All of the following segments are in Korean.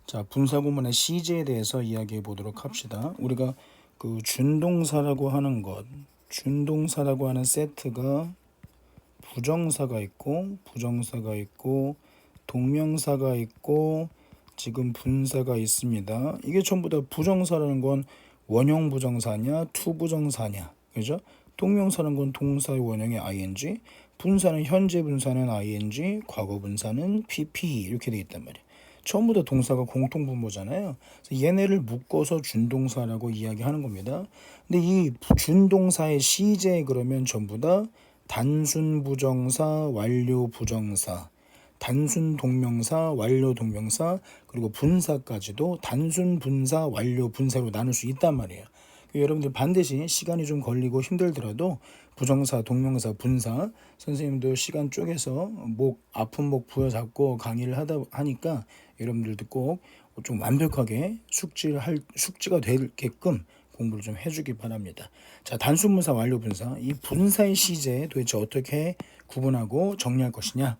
자, 분사구문의 시제에 대해서 이야기해 보도록 합시다. 우리가 그 준동사라고 하는 것, 준동사라고 하는 세트가 부정사가 있고, 동명사가 있고, 지금 분사가 있습니다. 이게 전부 다 부정사라는 건 원형 부정사냐, 투부정사냐, 그죠? 동명사는 건 동사의 원형의 ing, 분사는 현재 분사는 ing, 과거 분사는 pp 이렇게 돼 있단 말이에요. 전부 다 동사가 공통분모잖아요. 그래서 얘네를 묶어서 준동사라고 이야기하는 겁니다. 근데 이 준동사의 시제 그러면 전부 다 단순 부정사, 완료 부정사, 단순 동명사, 완료 동명사, 그리고 분사까지도 단순 분사, 완료 분사로 나눌 수 있단 말이에요. 여러분들 반드시 시간이 좀 걸리고 힘들더라도 부정사, 동명사, 분사 선생님도 시간 쪼개서 아픈 목 부여잡고 강의를 하니까 여러분들도 꼭 좀 완벽하게 숙지가 되게끔 공부를 좀 해주기 바랍니다. 자, 단순분사, 완료분사, 이 분사의 시제 도대체 어떻게 구분하고 정리할 것이냐?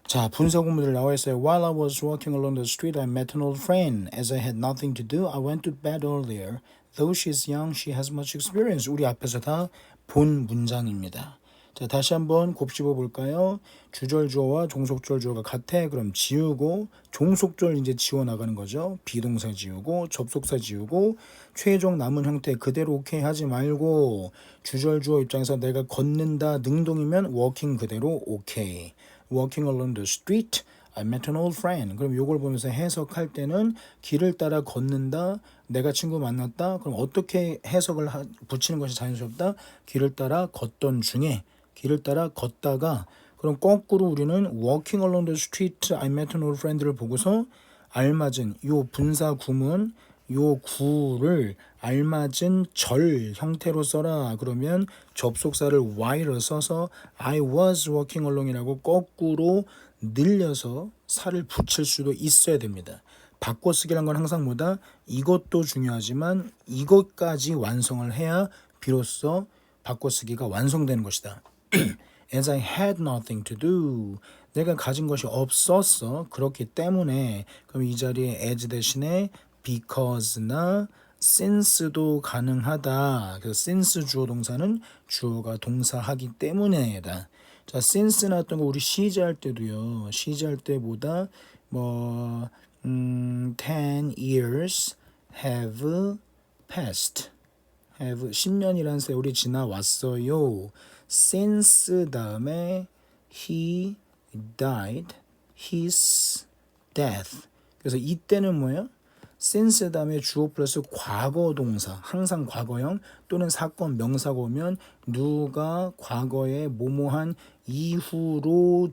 자, 분사 구문들 나와 있어요. While I was walking along the street, I met an old friend. As I had nothing to do, I went to bed earlier. Though she's young, she has much experience. 우리 앞에서 다 본 문장입니다. 자, 다시 한번 곱씹어 볼까요? 주절 주어와 종속절 주어가 같아. 그럼 지우고 종속절 이제 지워 나가는 거죠. 비동사 지우고 접속사 지우고 최종 남은 형태 그대로 오케이 하지 말고 주절 주어 입장에서 내가 걷는다 능동이면 walking 그대로 오케이. Walking along the street, I met an old friend. 그럼 요걸 보면서 해석할 때는 길을 따라 걷는다, 내가 친구 만났다. 그럼 어떻게 해석을 붙이는 것이 자연스럽다? 길을 따라 걷던 중에, 길을 따라 걷다가, 그럼 거꾸로 우리는 walking along the street, I met an old friend를 보고서 알맞은 요 분사 구문, 요 구를 알맞은 절 형태로 써라. 그러면 접속사를 Y를 써서 I was walking along이라고 거꾸로 늘려서 살을 붙일 수도 있어야 됩니다. 바꿔쓰기란 건 항상 뭐다? 이것도 중요하지만 이것까지 완성을 해야 비로소 바꿔쓰기가 완성되는 것이다. As I had nothing to do. 내가 가진 것이 없었어. 그렇기 때문에 그럼 이 자리에 as 대신에 because나 since도 가능하다. 그래서 since 주어 동사는 주어가 동사하기 때문에다. 자, since 나왔던 거 우리 시제할 때도요. 시제할 때보다 10 years have passed. have 10년이라는 세월이 지나왔어요. since 다음에 he died, his death. 그래서 이때는 뭐예요? since 다음에 주어 플러스 과거 동사, 항상 과거형 또는 사건 명사가 오면 누가 과거에 뭐뭐한 이후로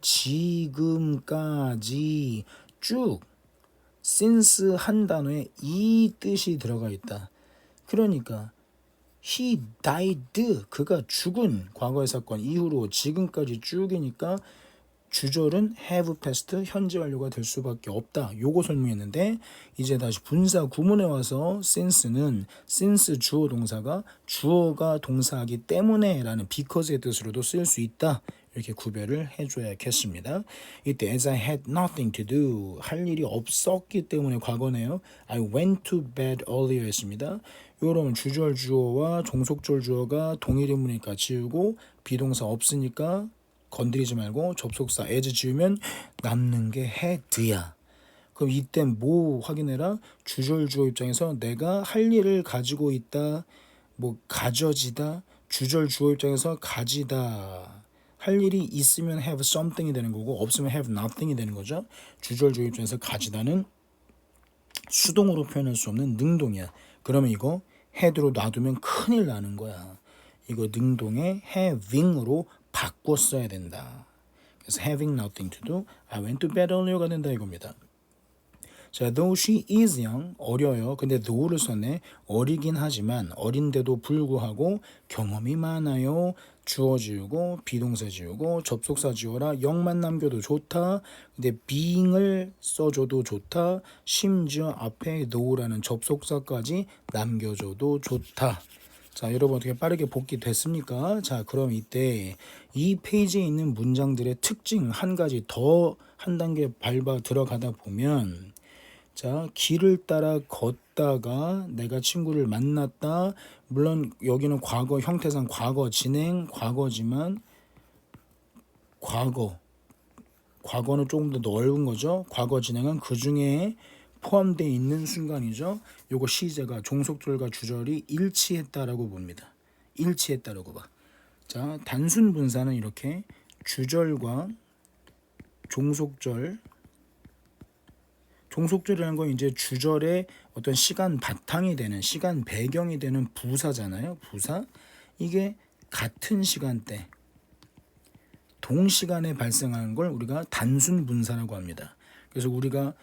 지금까지 쭉 since 한 단어에 이 뜻이 들어가 있다. 그러니까 he died, 그가 죽은 과거의 사건 이후로 지금까지 쭉이니까 주절은 have passed 현재 완료가 될 수밖에 없다. 요거 설명했는데 이제 다시 분사 구문에 와서 since는 since 주어 동사가 주어가 동사하기 때문에 라는 because의 뜻으로도 쓸 수 있다. 이렇게 구별을 해줘야겠습니다. 이때 as I had nothing to do 할 일이 없었기 때문에 과거네요. I went to bed earlier 했습니다. 여러분 주절 주어와 종속절 주어가 동일인물이니까 지우고 비동사 없으니까 건드리지 말고 접속사 as 지우면 남는 게 had야. 그럼 이때 뭐 확인해라? 주절 주어 입장에서 내가 할 일을 가지고 있다, 가져지다. 주절 주어 입장에서 가지다. 할 일이 있으면 have something이 되는 거고 없으면 have nothing이 되는 거죠. 주절 주어 입장에서 가지다는 수동으로 표현할 수 없는 능동이야. 그러면 이거 had로 놔두면 큰일 나는 거야. 이거 능동의 having으로 바꿔 써야 된다. 그래서 having nothing to do, I went to bed earlier가 된다 이겁니다. 자, though she is young, 어려요. 근데 though를 썼네. 어리긴 하지만 어린데도 불구하고 경험이 많아요. 주어 지우고 비동사 지우고 접속사 지워라. 0만 남겨도 좋다. 근데 being을 써줘도 좋다. 심지어 앞에 though라는 접속사까지 남겨줘도 좋다. 자, 여러분 어떻게 빠르게 복귀 됐습니까? 자, 그럼 이때 이 페이지에 있는 문장들의 특징 한 가지 더 한 단계 밟아 들어가다 보면 자, 길을 따라 걷다가 내가 친구를 만났다. 물론 여기는 과거 형태상 과거 진행 과거지만 과거는 조금 더 넓은 거죠. 과거 진행은 그 중에 포함되어 있는 순간이죠. 요거 시제가 종속절과 주절이 일치했다라고 봅니다. 일치했다라고 봐. 자, 단순 분사는 이렇게 주절과 종속절이라는 건 이제 주절의 어떤 시간 바탕이 되는 시간 배경이 되는 부사잖아요. 부사. 이게 같은 시간대 동시간에 발생하는 걸 우리가 단순 분사라고 합니다. 그래서 우리가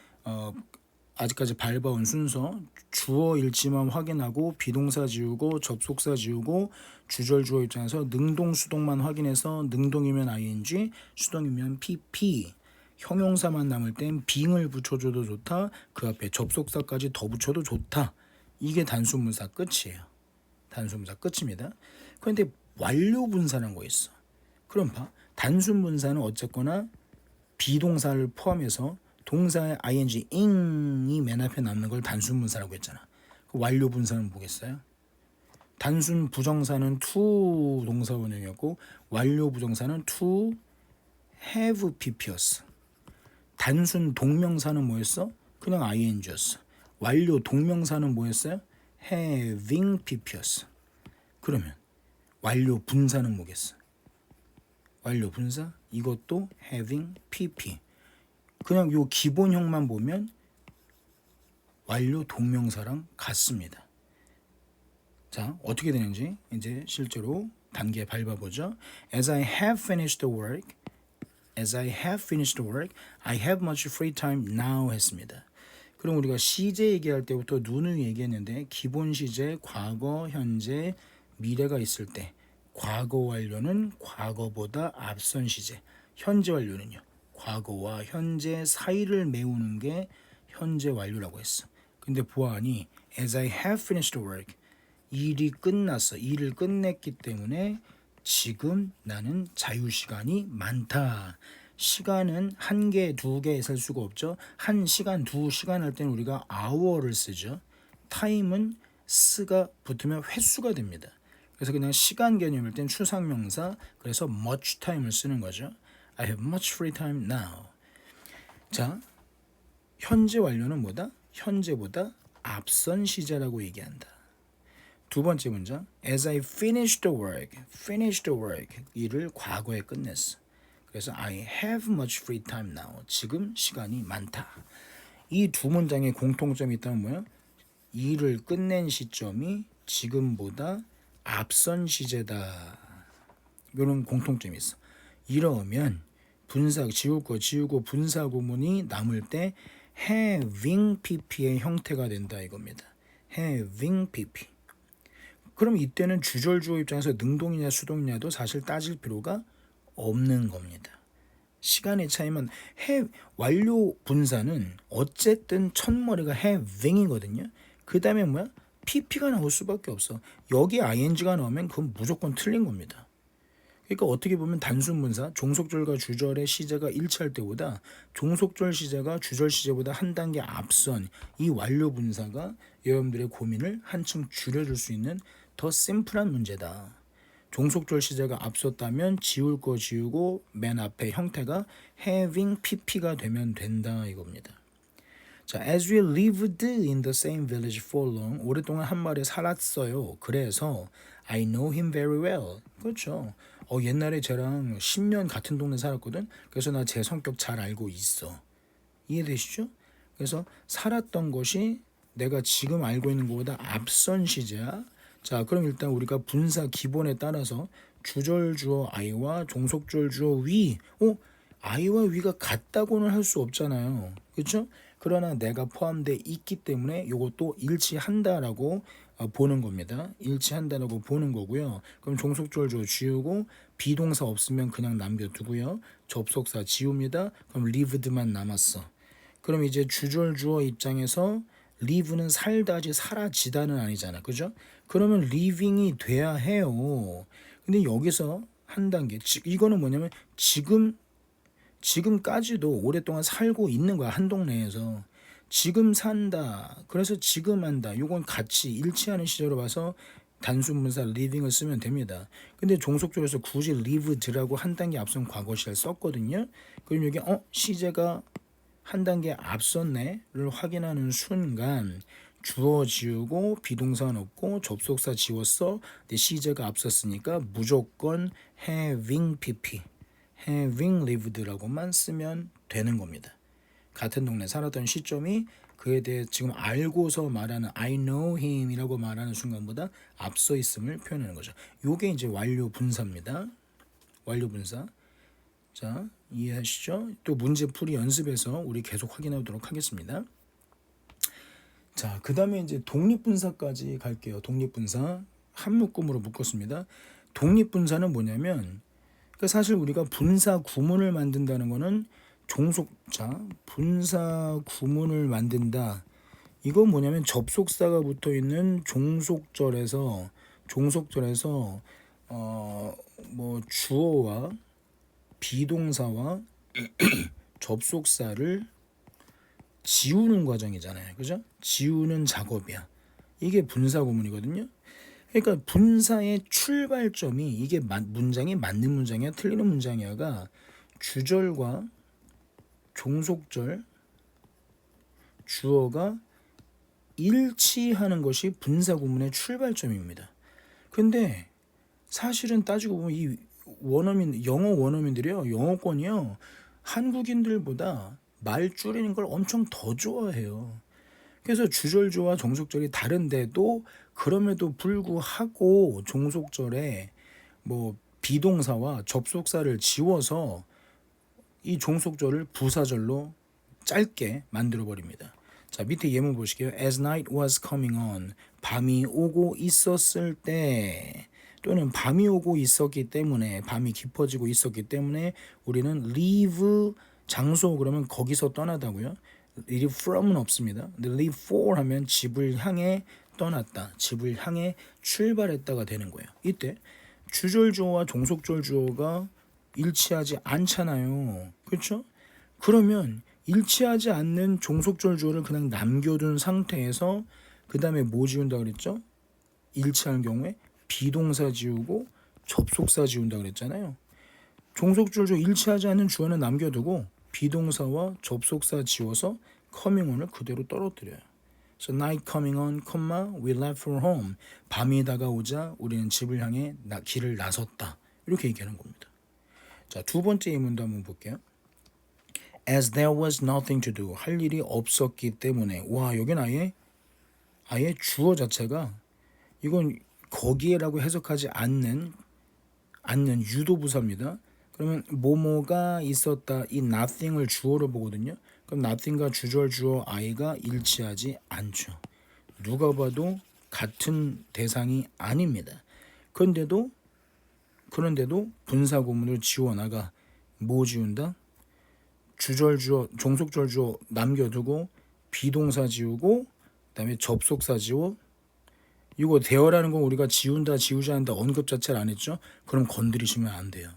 아직까지 밟아온 순서 주어 일치만 확인하고 비동사 지우고 접속사 지우고 주절 주어 입장에서 능동 수동만 확인해서 능동이면 ing 수동이면 pp 형용사만 남을 땐 being을 붙여줘도 좋다. 그 앞에 접속사까지 더 붙여도 좋다. 이게 단순분사 끝이에요. 단순분사 끝입니다. 그런데 완료분사라는 거 있어. 그럼 봐. 단순분사는 어쨌거나 비동사를 포함해서 동사의 ing, ing이 맨 앞에 남는 걸 단순분사라고 했잖아. 그 완료분사는 뭐겠어요? 단순 부정사는 to 동사 원형이었고 완료 부정사는 to have pp였어. 단순 동명사는 뭐였어? 그냥 ing였어. 완료 동명사는 뭐였어요? having pp였어. 그러면 완료 분사는 뭐겠어? 완료 분사 이것도 having pp. 그냥 요 기본형만 보면 완료 동명사랑 같습니다. 자, 어떻게 되는지 이제 실제로 단계 밟아보죠. As I have finished the work, I have much free time now 했습니다. 그럼 우리가 시제 얘기할 때부터 누누이 얘기했는데 기본 시제, 과거, 현재, 미래가 있을 때 과거 완료는 과거보다 앞선 시제, 현재 완료는요. 과거와 현재 사이를 메우는 게 현재 완료라고 했어. 근데 보아하니 as I have finished work 일이 끝났어. 일을 끝냈기 때문에 지금 나는 자유시간이 많다. 시간은 한 개, 두 개 셀 수가 없죠. 한 시간, 두 시간 할 때는 우리가 hour를 쓰죠. 타임은 스가 붙으면 횟수가 됩니다. 그래서 그냥 시간 개념일 땐 추상명사, 그래서 much time을 쓰는 거죠. I have much free time now. 자, 현재 완료는 뭐다? 현재보다 앞선 시제라고 얘기한다. 두 번째 문장, as I finished the work, 일을 과거에 끝냈어. 그래서 I have much free time now. 지금 시간이 많다. 이 두 문장에 공통점이 있다면 뭐예요? 일을 끝낸 시점이 지금보다 앞선 시제다. 이런 공통점이 있어. 이러면 분사 지울 거 지우고 분사 구문이 남을 때 having pp의 형태가 된다 이겁니다. having pp. 그럼 이때는 주절 주어 입장에서 능동이냐 수동이냐도 사실 따질 필요가 없는 겁니다. 시간의 차이만 완료 분사는 어쨌든 첫머리가 having이거든요. 그 다음에 뭐야? pp가 나올 수밖에 없어. 여기 ing가 나오면 그건 무조건 틀린 겁니다. 그러니까 어떻게 보면 단순 분사, 종속절과 주절의 시제가 일치할 때보다 종속절 시제가 주절 시제보다 한 단계 앞선 이 완료 분사가 여러분들의 고민을 한층 줄여줄 수 있는 더 심플한 문제다. 종속절 시제가 앞섰다면 지울 거 지우고 맨 앞에 형태가 having pp가 되면 된다 이겁니다. 자, as we lived in the same village for long, 오랫동안 한 마을에 살았어요. 그래서 I know him very well. 그렇죠. 옛날에 쟤랑 10년 같은 동네 살았거든. 그래서 나 제 성격 잘 알고 있어. 이해되시죠? 그래서 살았던 것이 내가 지금 알고 있는 것보다 앞선 시제야. 자, 그럼 일단 우리가 분사 기본에 따라서 주절 주어 I와 종속절 주어 we. I와 we가 같다고는 할 수 없잖아요. 그렇죠? 그러나 내가 포함되어 있기 때문에 이것도 일치한다라고 보는 겁니다. 일치한다라고 보는 거고요. 그럼 종속절 주어 지우고 비동사 없으면 그냥 남겨두고요. 접속사 지웁니다. 그럼 lived만 남았어. 그럼 이제 주절 주어 입장에서 live는 살다지 사라지다는 아니잖아. 그죠? 그러면 living이 돼야 해요. 근데 여기서 한 단계 이거는 뭐냐면 지금까지도 오랫동안 살고 있는 거야. 한 동네에서. 지금 산다. 그래서 지금 한다. 요건 같이 일치하는 시제로 봐서 단순분사 living을 쓰면 됩니다. 근데 종속절에서 굳이 lived라고 한 단계 앞선 과거시를 썼거든요. 그럼 여기 시제가 한 단계 앞섰네를 확인하는 순간 주어 지우고 비동사 넣고 접속사 지웠어. 근데 시제가 앞섰으니까 무조건 having pp, having lived라고만 쓰면 되는 겁니다. 같은 동네 살았던 시점이 그에 대해 지금 알고서 말하는 I know him이라고 말하는 순간보다 앞서 있음을 표현하는 거죠. 요게 이제 완료 분사입니다. 완료 분사. 자, 이해하시죠? 또 문제풀이 연습에서 우리 계속 확인하도록 하겠습니다. 자, 그 다음에 이제 독립분사까지 갈게요. 독립분사 한 묶음으로 묶었습니다. 독립분사는 뭐냐면 사실 우리가 분사 구문을 만든다는 거는 종속자 분사 구문을 만든다. 이건 뭐냐면 접속사가 붙어 있는 종속절에서 뭐 주어와 비동사와 접속사를 지우는 과정이잖아요. 그죠? 지우는 작업이야. 이게 분사 구문이거든요. 그러니까 분사의 출발점이 이게 문장이 맞는 문장이야, 틀리는 문장이야가 주절과 종속절, 주어가 일치하는 것이 분사 구문의 출발점입니다. 근데 사실은 따지고 보면 이 영어 원어민들이요, 영어권이요, 한국인들보다 말 줄이는 걸 엄청 더 좋아해요. 그래서 주절주와 종속절이 다른데도 그럼에도 불구하고 종속절에 뭐 비동사와 접속사를 지워서 이 종속절을 부사절로 짧게 만들어 버립니다. 자, 밑에 예문 보실게요. As night was coming on, 밤이 오고 있었을 때, 또는 밤이 오고 있었기 때문에, 밤이 깊어지고 있었기 때문에 우리는 leave 장소 그러면 거기서 떠나다고요. leave from은 없습니다. 근데 leave for 하면 집을 향해 떠났다, 집을 향해 출발했다가 되는 거예요. 이때 주절주어와 종속절주어가 일치하지 않잖아요. 그렇죠? 그러면 일치하지 않는 종속절주어를 그냥 남겨둔 상태에서 그 다음에 뭐 지운다 그랬죠? 일치하는 경우에 비동사 지우고 접속사 지운다 그랬잖아요. 종속절주어 일치하지 않는 주어는 남겨두고 비동사와 접속사 지워서 coming on을 그대로 떨어뜨려요. So night coming on, we left for home. 밤이 다가오자 우리는 집을 향해 길을 나섰다. 이렇게 얘기하는 겁니다. 자, 두 번째 예문도 한번 볼게요. As there was nothing to do. 할 일이 없었기 때문에. 와, 여긴 아예 주어 자체가 이건 거기에라고 해석하지 않는 유도부사입니다. 그러면 뭐뭐가 있었다. 이 nothing을 주어로 보거든요. 그럼 nothing과 주절 I가 일치하지 않죠. 누가 봐도 같은 대상이 아닙니다. 그런데도 분사 구문을 지워나가 뭐 지운다? 주절주어, 종속절주어 남겨두고 비동사 지우고 그다음에 접속사 지워. 이거 대어라는 건 우리가 지운다 지우지 않는다 언급 자체를 안 했죠. 그럼 건드리시면 안 돼요.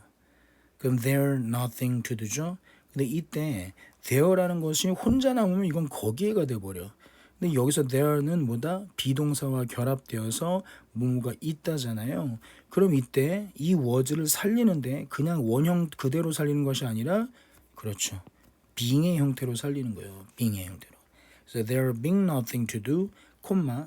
그럼 there nothing to do죠. 근데 이때 there라는 것이 혼자 나오면 이건 거기에가 돼버려. 근데 여기서 there는 뭐다? 비동사와 결합되어서 뭐뭐가 있다잖아요. 그럼 이때 이 was를 살리는데 그냥 원형 그대로 살리는 것이 아니라 그렇죠. being의 형태로 살리는 거예요. being의 형태로. 그래서 there being nothing to do,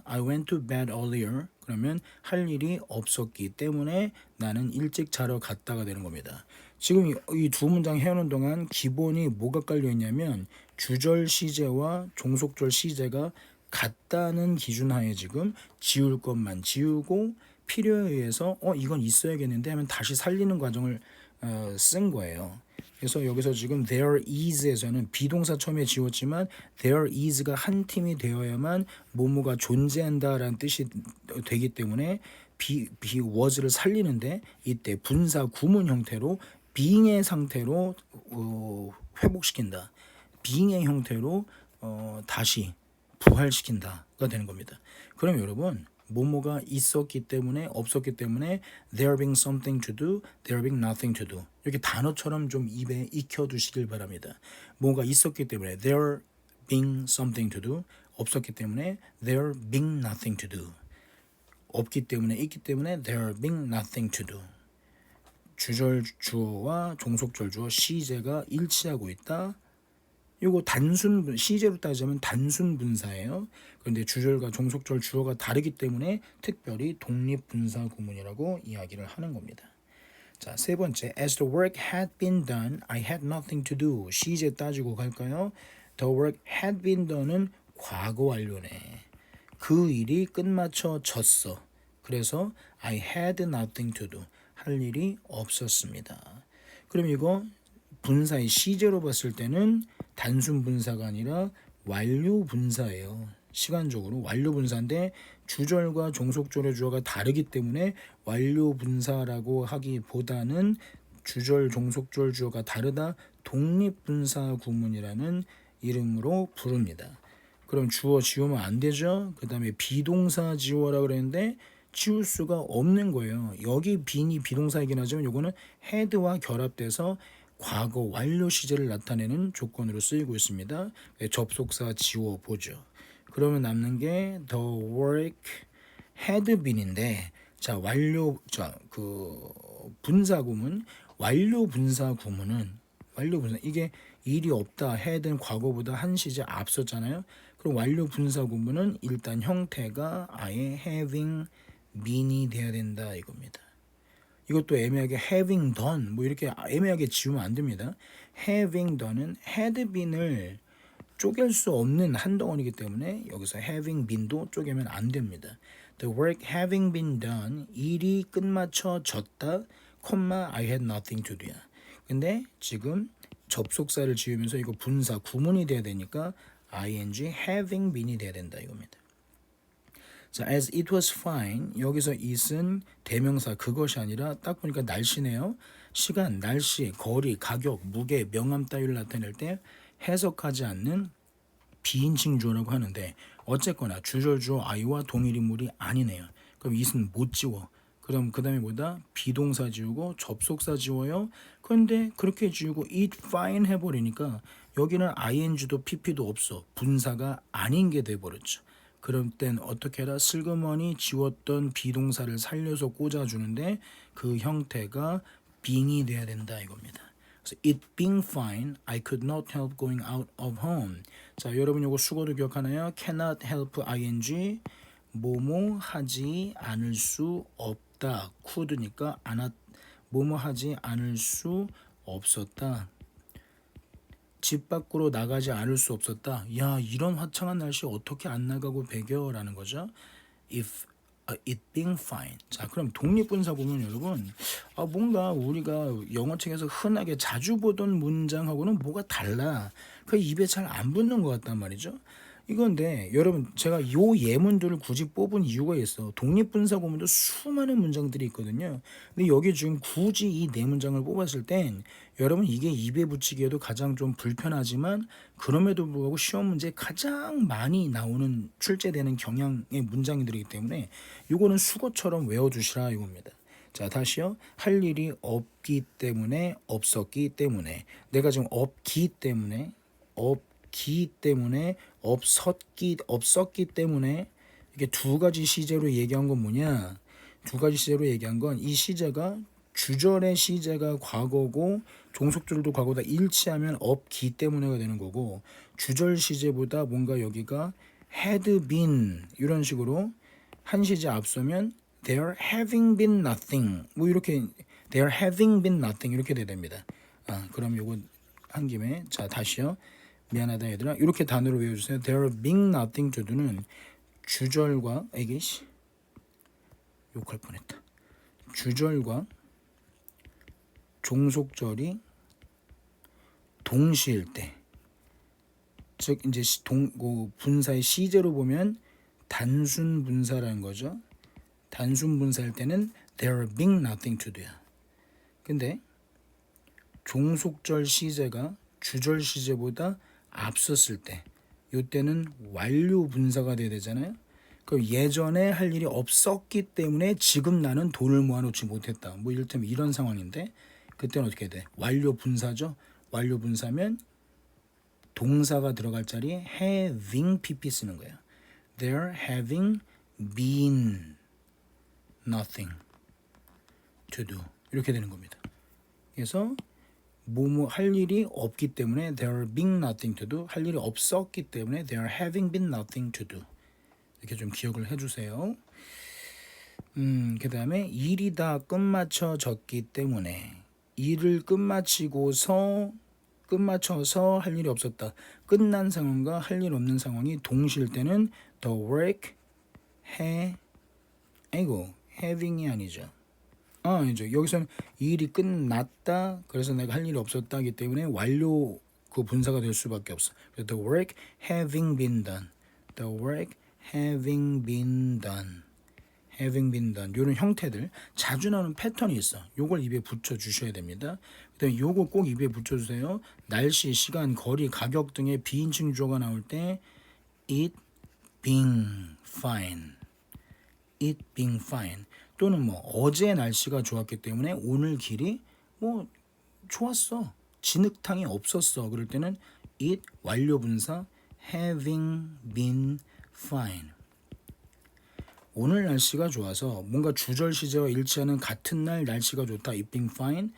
I went to bed earlier. 그러면 할 일이 없었기 때문에 나는 일찍 자러 갔다가 되는 겁니다. 지금 이 두 문장 해오는 동안 기본이 뭐가 깔려 있냐면 주절 시제와 종속절 시제가 같다는 기준하에 지금 지울 것만 지우고 필요에 의해서 이건 있어야겠는데 하면 다시 살리는 과정을 쓴 거예요. 그래서 여기서 지금 there is에서는 비동사 처음에 지웠지만 there is가 한 팀이 되어야만 뭐뭐가 존재한다라는 뜻이 되기 때문에 was를 살리는데 이때 분사 구문 형태로 being의 상태로 회복시킨다. being의 형태로 다시 부활시킨다가 되는 겁니다. 그럼 여러분 뭐뭐가 있었기 때문에 없었기 때문에 there being something to do, there being nothing to do 이렇게 단어처럼 좀 입에 익혀두시길 바랍니다. 뭐가 있었기 때문에 there being something to do. 없었기 때문에 there being nothing to do. 없기 때문에 있기 때문에 there being nothing to do. 주절 주어와 종속절 주어 시제가 일치하고 있다. 이거 단순 시제로 따지면 단순 분사예요. 그런데 주절과 종속절 주어가 다르기 때문에 특별히 독립 분사 구문이라고 이야기를 하는 겁니다. 자, 세 번째, as the work had been done, I had nothing to do. 시제 따지고 갈까요? The work had been done은 과거 완료네. 그 일이 끝마쳐졌어. 그래서 I had nothing to do. 할 일이 없었습니다. 그럼 이거 분사의 시제로 봤을 때는 단순 분사가 아니라 완료 분사예요. 시간적으로 완료 분사인데 주절과 종속절의 주어가 다르기 때문에 완료 분사라고 하기보다는 주절 종속절 주어가 다르다 독립 분사 구문이라는 이름으로 부릅니다. 그럼 주어 지우면 안 되죠. 그 다음에 비동사 지워라 그랬는데 지울 수가 없는 거예요. 여기 being이 비동사이긴 하지만 이거는 had와 결합돼서 과거 완료 시제를 나타내는 조건으로 쓰이고 있습니다. 접속사 지워보죠. 그러면 남는 게 the work had been인데 자 완료 그 분사 구문 완료 분사 구문은 완료 분사 이게 일이 없다 had는 과거보다 한 시제 앞섰잖아요. 그럼 완료 분사 구문은 일단 형태가 아예 having been이 돼야 된다 이겁니다. 이것도 애매하게 having done 뭐 이렇게 애매하게 지우면 안 됩니다. having done은 had been을 쪼갤 수 없는 한 덩어리이기 때문에 여기서 having been도 쪼개면 안 됩니다. The work having been done 일이 끝마쳐졌다, I had nothing to do야. 근데 지금 접속사를 지으면서 이거 분사 구문이 돼야 되니까 ing having been이 돼야 된다 이겁니다. 자, as it was fine 여기서 it은 대명사 그것이 아니라 딱 보니까 날씨네요. 시간, 날씨, 거리, 가격, 무게, 명암 따위를 나타낼 때 해석하지 않는 비인칭 주어라고 하는데 어쨌거나 주절 주어 I와 동일 인물이 아니네요. 그럼 it은 못 지워. 그럼 그 다음에 뭐다? 비동사 지우고 접속사 지워요. 그런데 그렇게 지우고 it fine 해버리니까 여기는 ing도 pp도 없어. 분사가 아닌 게 돼버렸죠. 그럴 땐 어떻게 해라? 슬그머니 지웠던 비동사를 살려서 꽂아주는데 그 형태가 being이 돼야 된다 이겁니다. 그래서 it being fine, I could not help going out of home. 자, 여러분 이거 수거도 기억하나요? cannot help ing 뭐뭐 하지 않을 수 없다. could니까 뭐뭐 하지 않을 수 없었다. 집 밖으로 나가지 않을 수 없었다. 야, 이런 화창한 날씨 어떻게 안 나가고 배겨라는 거죠. If it being fine. 자, 그럼 독립분사 보면 여러분 뭔가 우리가 영어책에서 흔하게 자주 보던 문장하고는 뭐가 달라. 그 입에 잘 안 붙는 것 같단 말이죠. 이건데 여러분 제가 요 예문들을 굳이 뽑은 이유가 있어. 독립분사 구문도 수많은 문장들이 있거든요. 근데 여기 지금 굳이 이 네 문장을 뽑았을 땐 여러분 이게 입에 붙이기에도 가장 좀 불편하지만 그럼에도 불구하고 시험 문제에 가장 많이 나오는 출제되는 경향의 문장들이기 때문에 요거는 수거처럼 외워두시라 이겁니다. 자, 다시요. 할 일이 없기 때문에 없었기 때문에 내가 지금 없기 때문에 없었기 때문에 이게 두 가지 시제로 얘기한 건 뭐냐? 두 가지 시제로 얘기한 건 이 시제가 주절의 시제가 과거고 종속절도 과거다 일치하면 없기 때문에가 되는 거고 주절 시제보다 뭔가 여기가 had been 이런 식으로 한 시제 앞서면 there having been nothing 뭐 이렇게 there having been nothing 이렇게 돼야 됩니다. 그럼 요거 한 김에 자 다시요. 미안하다 얘들아 이렇게 단어로 외워주세요. There being nothing to do는 주절과 에게시 욕할 뻔했다. 주절과 종속절이 동시일 때, 즉 이제 분사의 시제로 보면 단순 분사라는 거죠. 단순 분사일 때는 there being nothing to do야. 근데 종속절 시제가 주절 시제보다 앞섰을 때 이때는 완료 분사가 돼야 되잖아요. 그럼 예전에 할 일이 없었기 때문에 지금 나는 돈을 모아놓지 못했다. 뭐 이를테면 이런 상황인데 그때는 어떻게 돼? 완료 분사죠. 완료 분사면 동사가 들어갈 자리에 having pp 쓰는 거예요. There having been nothing to do 이렇게 되는 겁니다. 그래서 뭐뭐 할 일이 없기 때문에 there being nothing to do 할 일이 없었기 때문에 there having been nothing to do 이렇게 좀 기억을 해주세요. 그 다음에 일이 다 끝마쳐졌기 때문에 일을 끝마쳐서 할 일이 없었다. 끝난 상황과 할 일 없는 상황이 동시일 때는 the work having이 아니죠. 아니죠. 여기서는 일이 끝났다. 그래서 내가 할 일이 없었다기 때문에 완료 그 분사가 될 수밖에 없어. 그래서 the work having been done. The work having been done. having been done. 이런 형태들 자주 나오는 패턴이 있어. 요걸 입에 붙여 주셔야 됩니다. 그다음에 요거 꼭 입에 붙여 주세요. 날씨, 시간, 거리, 가격 등의 비인칭 주어가 나올 때 it being fine. it being fine. 또는 뭐 어제 날씨가 좋았기 때문에 오늘 길이 뭐 좋았어. 진흙탕이 없었어. 그럴 때는 it 완료 분사 having been fine. 오늘 날씨가 좋아서 뭔가 주절 시제와 일치하는 같은 날 날씨가 좋다. it being fine.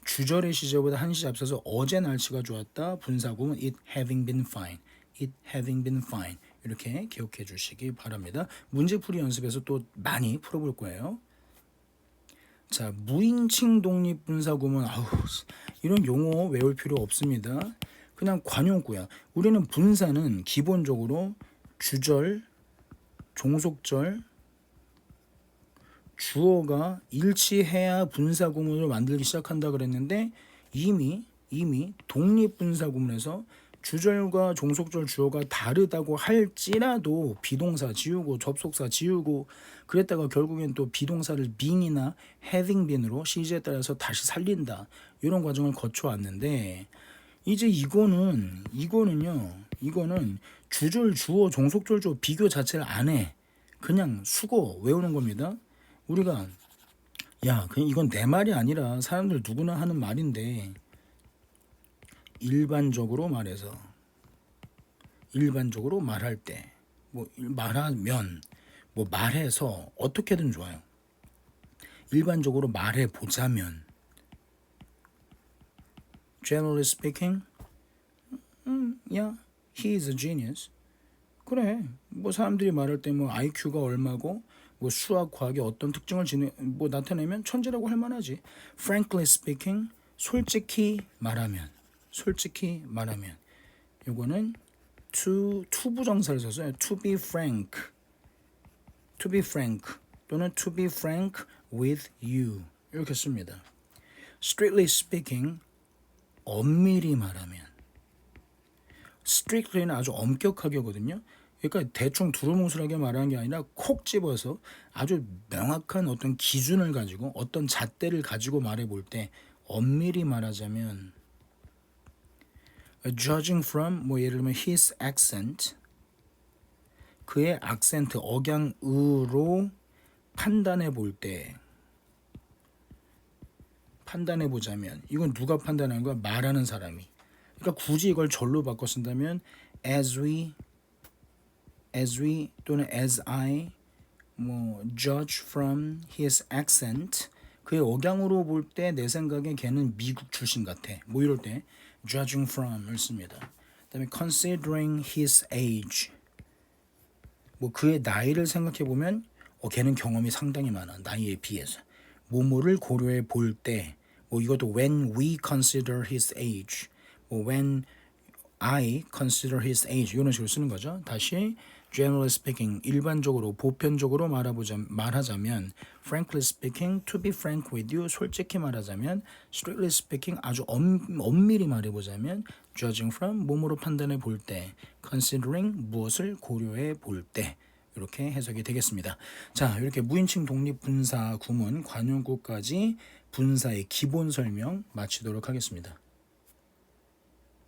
주절의 시제보다 한 시제 앞서서 어제 날씨가 좋았다. 분사구문 it having been fine. it having been fine. 이렇게 기억해 주시기 바랍니다. 문제풀이 연습에서 또 많이 풀어볼 거예요. 자, 무인칭 독립분사구문 이런 용어 외울 필요 없습니다. 그냥 관용구야. 우리는 분사는 기본적으로 주절, 종속절, 주어가 일치해야 분사구문을 만들기 시작한다 그랬는데 이미 독립분사구문에서 주절과 종속절 주어가 다르다고 할지라도 비동사 지우고 접속사 지우고 그랬다가 결국엔 또 비동사를 being이나 having been으로 시제에 따라서 다시 살린다. 이런 과정을 거쳐왔는데 이제 이거는 주절 주어 종속절 주어 비교 자체를 안 해. 그냥 수거 외우는 겁니다. 우리가 그냥 이건 내 말이 아니라 사람들 누구나 하는 말인데 일반적으로 말할 때 말하면 말해서 어떻게든 좋아요. 일반적으로 말해 보자면 generally speaking he is a genius. 그래. 사람들이 말할 때 IQ가 얼마고 수학 과학의 어떤 특징을 나타내면 천재라고 할 만하지. Frankly speaking, 솔직히 말하면 요거는 to 부정사를 써서 to be frank 또는 to be frank with you 이렇게 씁니다. Strictly speaking, 엄밀히 말하면 strictly는 아주 엄격하게거든요. 그러니까 대충 두루뭉술하게 말하는 게 아니라 콕 집어서 아주 명확한 어떤 기준을 가지고 어떤 잣대를 가지고 말해 볼 때 엄밀히 말하자면 judging from 예를 들면 his accent 그의 악센트 억양으로 판단해 보자면 이건 누가 판단하는 거야? 말하는 사람이. 그러니까 굳이 이걸 절로 바꿔 쓴다면 as we 또는 as I judge from his accent 그의 억양으로 볼 때 내 생각에 걔는 미국 출신 같아. 이럴 때 judging from을 씁니다. 그다음에 considering his age 그의 나이를 생각해 보면 걔는 경험이 상당히 많아. 나이에 비해서. 뭐뭐를 고려해 볼 때 이것도 when we consider his age when I consider his age 이런 식으로 쓰는 거죠. 다시 generally speaking 일반적으로 보편적으로 말하자면 frankly speaking to be frank with you 솔직히 말하자면 strictly speaking 아주 엄밀히 말해보자면 judging from 뭐뭐로 판단해 볼 때 considering 무엇을 고려해 볼 때 이렇게 해석이 되겠습니다. 자, 이렇게 무인칭 독립분사 구문 관용구까지 분사의 기본 설명 마치도록 하겠습니다.